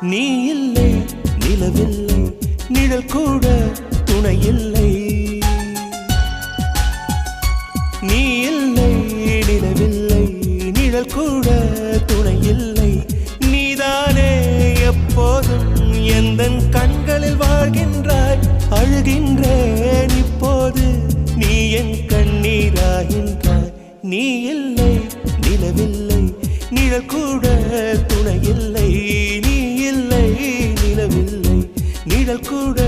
நீ இல்லை நிலவில்லை நிழல் கூட துணை இல்லை நீ இல்லை நிலவில்லை நிழல் கூட துணை இல்லை நீதானே எப்போதும் எந்தன் கண்களில் வாழ்கின்றாய் அழுகின்றேன் இப்போது நீ என் கண்ணீராகின்றாய் நீ இல்லை நிலவில்லை நிழல் கூட துணை இல்லை நீ இல்லை நிலவில்லை நிழல் கூட